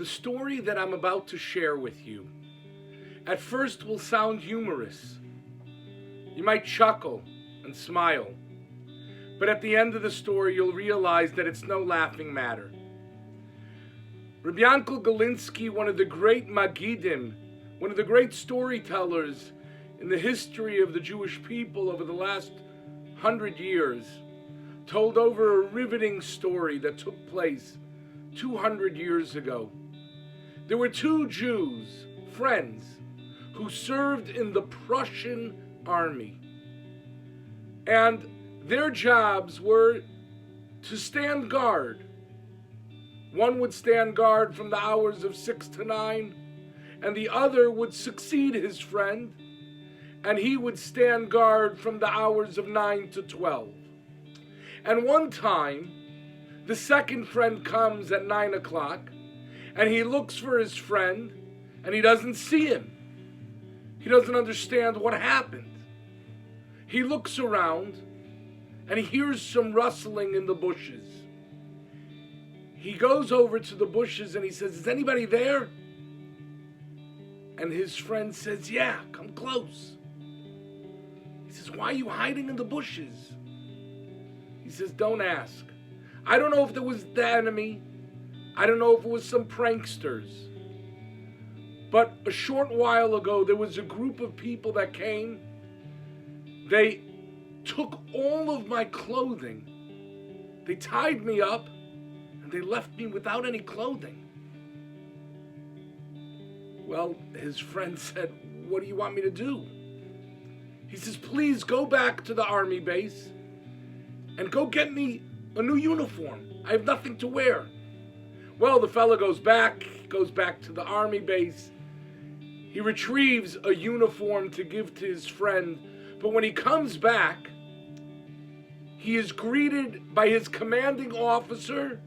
story that I'm about to share with you at first will sound humorous. You might chuckle and smile, but at the end of the story you'll realize that it's no laughing matter. Rabbi Yankel Galinsky, one of the great Magidim, one of the great storytellers in the history of the Jewish people over the last 100 years, told over a riveting story that took place 200 years ago. There were two Jews, friends, who served in the Prussian army. And their jobs were to stand guard. One would stand guard from the hours of 6 to 9, and the other would succeed his friend, and he would stand guard from the hours of 9 to 12. And one time, the second friend comes at 9 o'clock, and he looks for his friend, and he doesn't see him. He doesn't understand what happened. He looks around, and he hears some rustling in the bushes. He goes over to the bushes, and he says, "Is anybody there?" And his friend says, "Yeah, come close." He says, "Why are you hiding in the bushes?" He says, "Don't ask. I don't know if there was the enemy. I don't know if it was some pranksters. But a short while ago, there was a group of people that came. They took all of my clothing. They tied me up, and they left me without any clothing." Well, his friend said, "What do you want me to do?" He says, "Please go back to the army base and go get me a new uniform. I have nothing to wear." Well, the fella goes back to the army base. He retrieves a uniform to give to his friend, but when he comes back, he is greeted by his commanding officer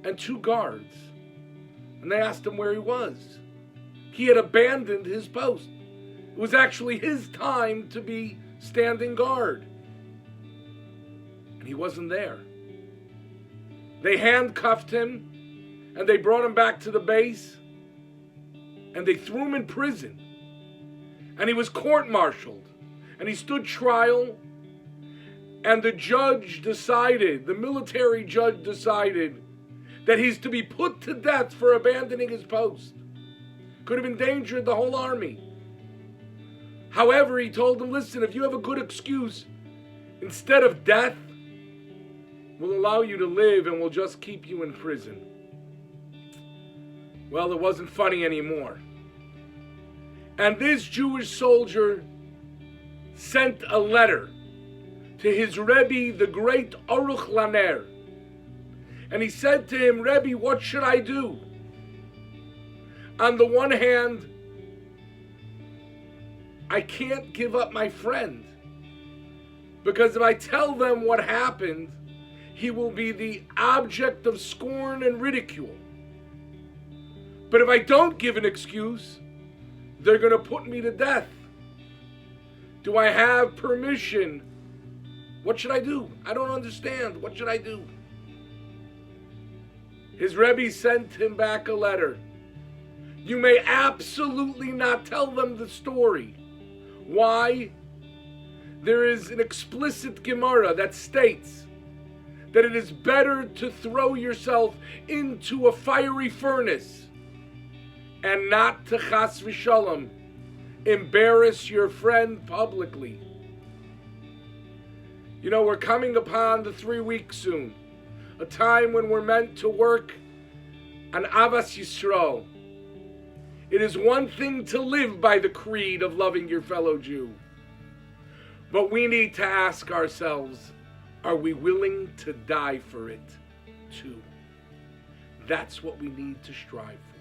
and two guards. And they asked him where he was. He had abandoned his post. It was actually his time to be standing guard. And he wasn't there. They handcuffed him, and they brought him back to the base, and they threw him in prison. And he was court-martialed, and he stood trial, and the military judge decided that he's to be put to death for abandoning his post. Could have endangered the whole army. However, he told them, "Listen, if you have a good excuse, instead of death, we'll allow you to live and we'll just keep you in prison." Well, it wasn't funny anymore. And this Jewish soldier sent a letter to his Rebbe, the great Aruch Laner. And he said to him, "Rebbe, what should I do? On the one hand, I can't give up my friend, because if I tell them what happened, he will be the object of scorn and ridicule. But if I don't give an excuse, they're going to put me to death. Do I have permission? What should I do? I don't understand. What should I do?" His Rebbe sent him back a letter. "You may absolutely not tell them the story." Why? There is an explicit Gemara that states that it is better to throw yourself into a fiery furnace and not to chas v'shalom embarrass your friend publicly. You know, we're coming upon the 3 weeks soon, a time when we're meant to work on Avas Yisrael. It is one thing to live by the creed of loving your fellow Jew, but we need to ask ourselves, are we willing to die for it too? That's what we need to strive for.